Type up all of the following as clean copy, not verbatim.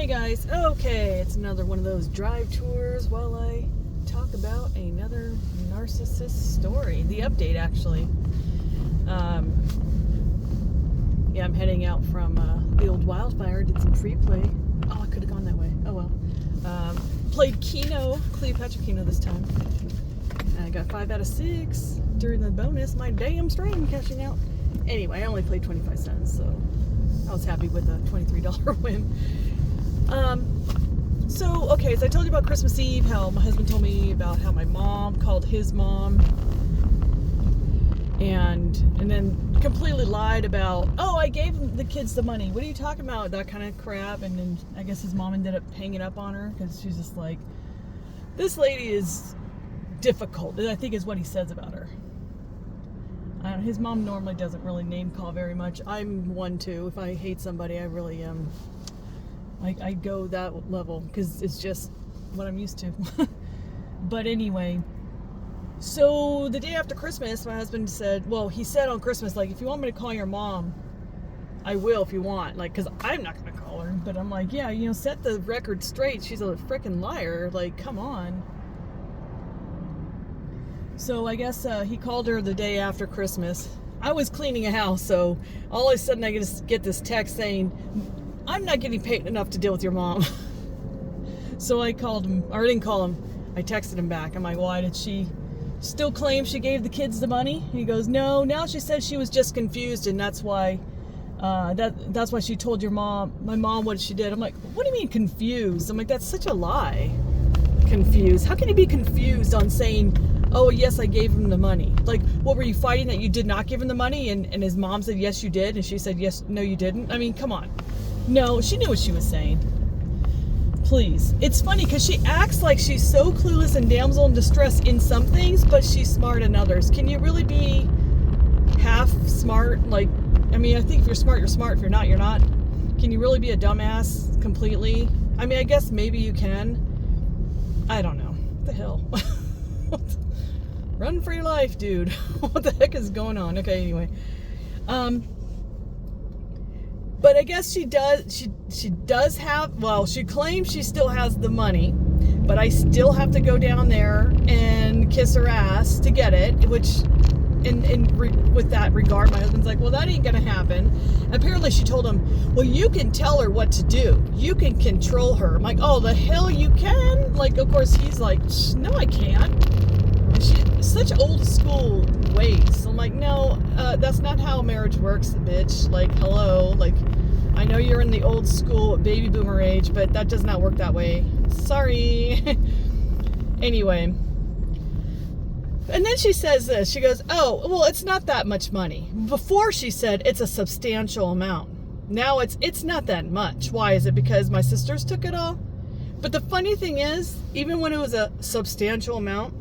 Hey guys, okay, it's another one of those drive tours while I talk about another narcissist story. The update, actually. Yeah, I'm heading out from the old Wildfire, did some free play. Oh, I could have gone that way. Oh well. Played Cleopatra Keno this time. I got 5 out of 6 during the bonus. My damn stream cashing out. Anyway, I only played 25 cents, so I was happy with a $23 win. So I told you about Christmas Eve, how my husband told me about how my mom called his mom and then completely lied about, oh, I gave the kids the money. What are you talking about? That kind of crap. And then I guess his mom ended up hanging up on her because she's just like, this lady is difficult, I think is what he says about her. His mom normally doesn't really name call very much. I'm one too. If I hate somebody, I really I go that level because it's just what I'm used to. But anyway, so the day after Christmas, my husband said, well, he said on Christmas, like, if you want me to call your mom, I will if you want, like, because I'm not going to call her. But I'm like, yeah, set the record straight. She's a freaking liar. Like, come on. So I guess he called her the day after Christmas. I was cleaning a house, so all of a sudden I get this text saying, I'm not getting paid enough to deal with your mom. So I called him, or I didn't call him, I texted him back. I'm like, why did she still claim she gave the kids the money? He goes, no, now she said she was just confused and that's why that's why she told my mom what she did. I'm like, what do you mean confused? I'm like, that's such a lie. Confused. How can you be confused on saying, oh, yes, I gave him the money? Like, what, were you fighting that you did not give him the money? And his mom said, yes, you did. And she said, yes, no, you didn't. I mean, come on. No, she knew what she was saying. Please. It's funny because she acts like she's so clueless and damsel in distress in some things, but she's smart in others. Can you really be half smart? Like, I mean, I think if you're smart, you're smart. If you're not, you're not. Can you really be a dumbass completely? I mean, I guess maybe you can. I don't know. What the hell? Run for your life, dude. What the heck is going on? Okay, anyway. But I guess she does have, well, she claims she still has the money, but I still have to go down there and kiss her ass to get it, which with that regard, my husband's like, well, that ain't gonna happen. Apparently she told him, well, you can tell her what to do. You can control her. I'm like, oh, the hell you can? Like, of course, he's like, no, I can't. Such old school ways. So I'm like, no, that's not how marriage works, bitch. Like, hello. Like, I know you're in the old school baby boomer age, but that does not work that way. Sorry. Anyway. And then she says this. She goes, oh, well, it's not that much money. Before she said it's a substantial amount. Now it's not that much. Why? Is it because my sisters took it all? But the funny thing is, even when it was a substantial amount,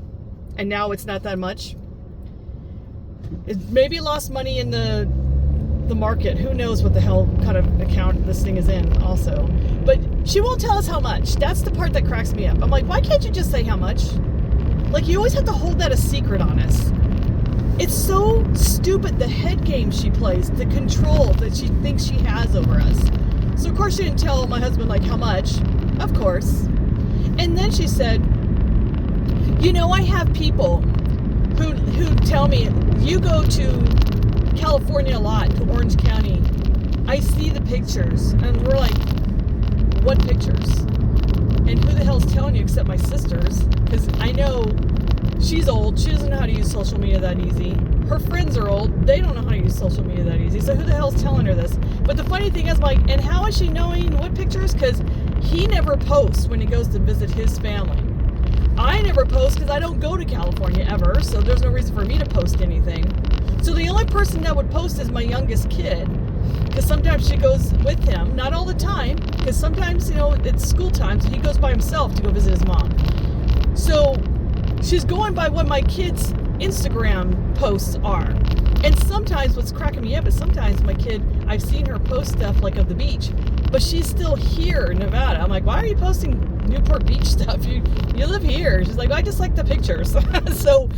and now it's not that much, it maybe lost money in the market. Who knows what the hell kind of account this thing is in also. But she won't tell us how much. That's the part that cracks me up. I'm like, why can't you just say how much? Like, you always have to hold that a secret on us. It's so stupid, the head game she plays, the control that she thinks she has over us. So of course she didn't tell my husband, like, how much. Of course. And then she said, I have people who tell me, you go to California a lot, to Orange County. I see the pictures. And we're like, what pictures? And who the hell's telling you except my sisters? Because I know she's old. She doesn't know how to use social media that easy. Her friends are old. They don't know how to use social media that easy. So who the hell's telling her this? But the funny thing is, like, and how is she knowing what pictures? Because he never posts when he goes to visit his family. I never post because I don't go to California ever, so there's no reason for me to post anything. So the only person that would post is my youngest kid, because sometimes she goes with him, not all the time, because sometimes, it's school time, so he goes by himself to go visit his mom. So she's going by what my kids' Instagram posts are. And sometimes what's cracking me up is sometimes my kid, I've seen her post stuff like of the beach, but she's still here in Nevada. I'm like, why are you posting Newport Beach stuff? You live here. She's like, I just like the pictures. So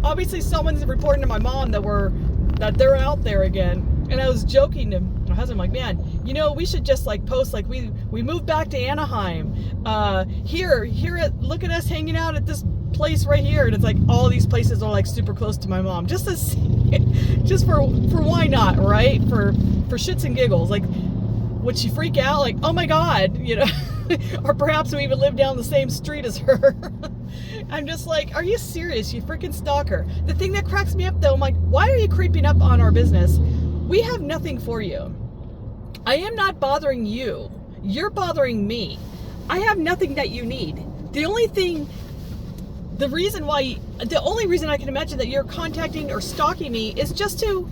obviously someone's reporting to my mom that they're out there again. And I was joking to my husband, like, man, you know, we should just like post like we moved back to Anaheim. Look at us hanging out at this place right here, and it's like all these places are like super close to my mom, just for why not, right? For shits and giggles. Like, would she freak out? Like, oh my God, you know, or perhaps we even live down the same street as her. I'm just like, are you serious, you freaking stalker? The thing that cracks me up though, I'm like, why are you creeping up on our business? We have nothing for you. I am not bothering you. You're bothering me. I have nothing that you need. The only reason I can imagine that you're contacting or stalking me is just to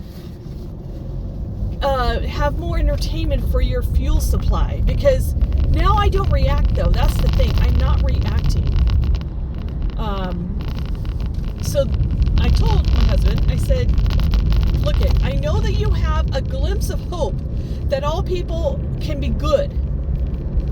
have more entertainment for your fuel supply. Because now I don't react though. That's the thing. I'm not reacting. So I told my husband, I said, look it, I know that you have a glimpse of hope that all people can be good.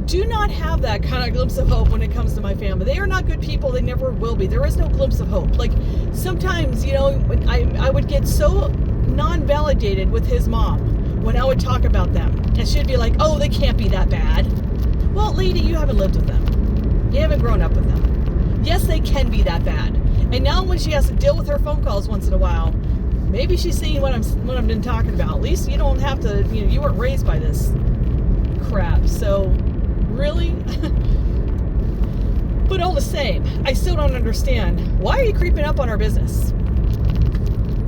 Do not have that kind of glimpse of hope when it comes to my family. They are not good people. They never will be. There is no glimpse of hope. Like sometimes, you know, I would get so non-validated with his mom when I would talk about them. And she'd be like, oh, they can't be that bad. Well, lady, you haven't lived with them. You haven't grown up with them. Yes, they can be that bad. And now when she has to deal with her phone calls once in a while, maybe she's seeing what I've been talking about. At least you don't have to, you know, you weren't raised by this crap. So really? But all the same, I still don't understand. Why are you creeping up on our business?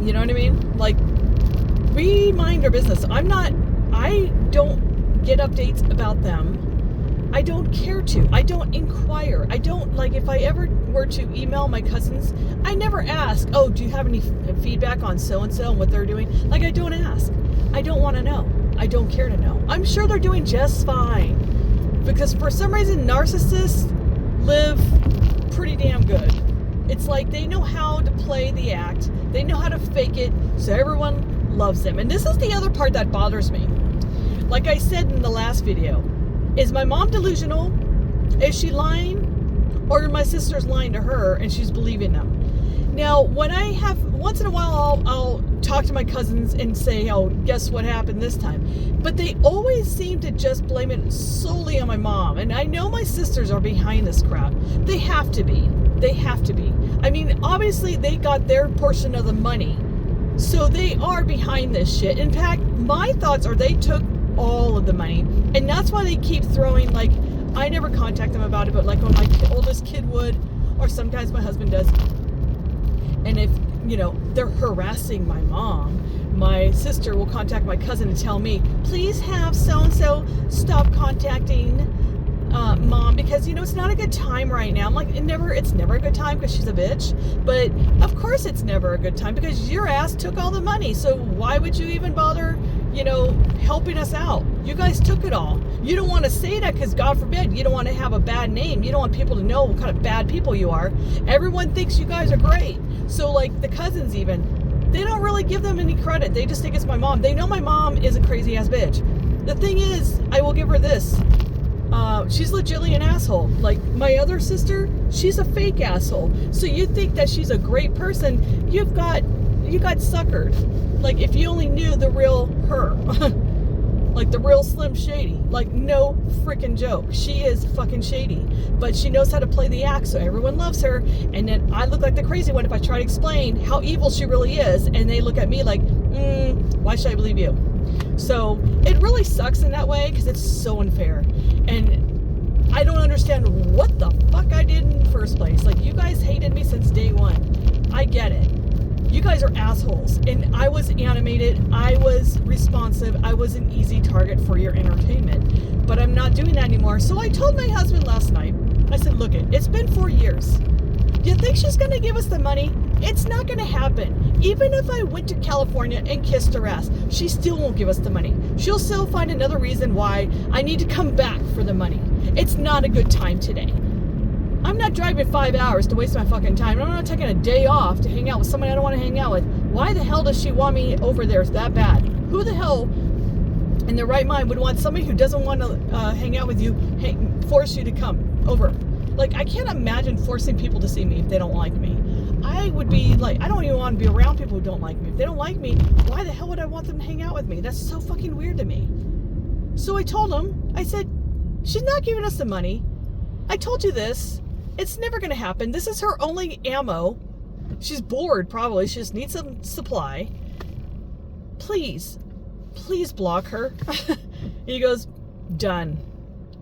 You know what I mean? Like, we mind our business. I don't get updates about them. I don't care to. I don't inquire. I don't, like, if I ever were to email my cousins, I never ask, oh, do you have any feedback on so-and-so and what they're doing? Like, I don't ask. I don't want to know. I don't care to know. I'm sure they're doing just fine. Because for some reason, narcissists live pretty damn good. It's like they know how to play the act. They know how to fake it, so everyone loves them. And this is the other part that bothers me. Like I said in the last video, is my mom delusional? Is she lying? Or my sister's lying to her and she's believing them? Now, when I have, once in a while, I'll talk to my cousins and say, oh, guess what happened this time? But they always seem to just blame it solely on my mom. And I know my sisters are behind this crap. They have to be. They have to be. I mean, obviously they got their portion of the money. So they are behind this shit. In fact, my thoughts are they took all of the money. And that's why they keep throwing, like, I never contact them about it, but like when my oldest kid would, or sometimes my husband does. And if, you know, they're harassing my mom, my sister will contact my cousin and tell me, please have so-and-so stop contacting mom, because, you know, it's not a good time right now. I'm like, it's never a good time because she's a bitch. But of course it's never a good time because your ass took all the money. So why would you even bother, you know, helping us out? You guys took it all. You don't want to say that because, God forbid, you don't want to have a bad name. You don't want people to know what kind of bad people you are. Everyone thinks you guys are great. So, like, the cousins even, they don't really give them any credit. They just think it's my mom. They know my mom is a crazy-ass bitch. The thing is, I will give her this. She's legitimately an asshole. Like, my other sister, she's a fake asshole. So you think that she's a great person, you got suckered. Like, if you only knew the real her. Like the real Slim Shady. Like, no freaking joke. She is fucking shady. But she knows how to play the act, so everyone loves her. And then I look like the crazy one if I try to explain how evil she really is. And they look at me like, why should I believe you? So it really sucks in that way because it's so unfair. And I don't understand what the fuck I did in the first place. Like, you guys hated me since day one. I get it. You guys are assholes. And I was animated. I was responsive. I was an easy target for your entertainment. But I'm not doing that anymore. So I told my husband last night, I said, look, it's been 4 years. You think she's going to give us the money? It's not going to happen. Even if I went to California and kissed her ass, she still won't give us the money. She'll still find another reason why I need to come back for the money. It's not a good time today. I'm not driving 5 hours to waste my fucking time. I'm not taking a day off to hang out with somebody I don't want to hang out with. Why the hell does she want me over there that bad? Who the hell in their right mind would want somebody who doesn't want to hang out with you, force you to come over? Like, I can't imagine forcing people to see me if they don't like me. I would be like, I don't even want to be around people who don't like me. If they don't like me, why the hell would I want them to hang out with me? That's so fucking weird to me. So I told him, I said, she's not giving us the money. I told you this. It's never going to happen. This is her only ammo. She's bored, probably. She just needs some supply. Please block her. He goes, done.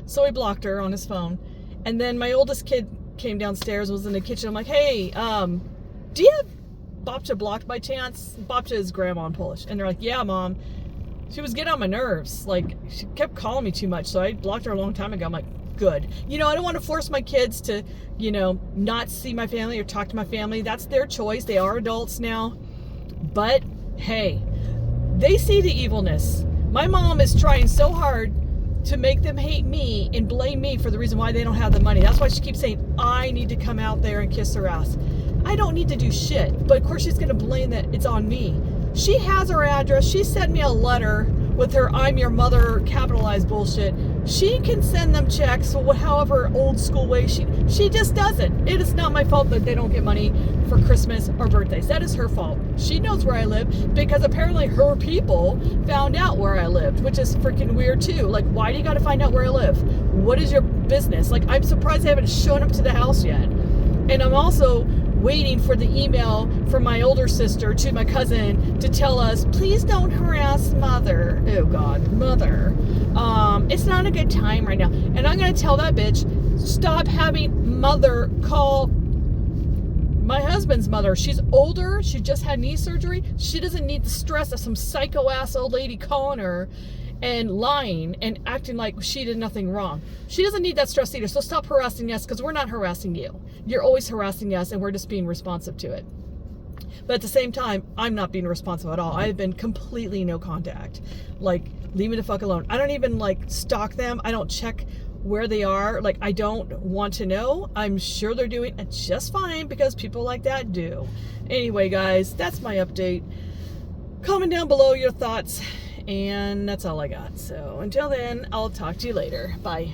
So he blocked her on his phone. And then my oldest kid came downstairs, was in the kitchen. I'm like, hey, do you have Babcia blocked by chance? Babcia is grandma in Polish. And they're like, yeah, Mom. She was getting on my nerves. Like, she kept calling me too much. So I blocked her a long time ago. I'm like, good. You know, I don't want to force my kids to, you know, not see my family or talk to my family. That's their choice. They are adults now. But, hey, they see the evilness. My mom is trying so hard to make them hate me and blame me for the reason why they don't have the money. That's why she keeps saying, I need to come out there and kiss her ass. I don't need to do shit. But of course she's going to blame that it's on me. She has her address. She sent me a letter with her I'm your mother capitalized bullshit. She can send them checks, however old school way she just doesn't. It is not my fault that they don't get money for Christmas or birthdays. That is her fault. She knows where I live because apparently her people found out where I lived, which is freaking weird too. Like, why do you got to find out where I live? What is your business? Like, I'm surprised they haven't shown up to the house yet. And I'm also waiting for the email from my older sister to my cousin to tell us, please don't harass Mother. Oh God, Mother. It's not a good time right now. And I'm going to tell that bitch, stop having Mother call my husband's mother. She's older. She just had knee surgery. She doesn't need the stress of some psycho ass old lady calling her and lying and acting like she did nothing wrong. She doesn't need that stress either. So stop harassing us, because we're not harassing you. You're always harassing us and we're just being responsive to it. But at the same time, I'm not being responsive at all. I've been completely no contact. Like, leave me the fuck alone. I don't even like stalk them. I don't check where they are. Like, I don't want to know. I'm sure they're doing it just fine because people like that do. Anyway, guys, that's my update. Comment down below your thoughts. And that's all I got. So until then, I'll talk to you later. Bye.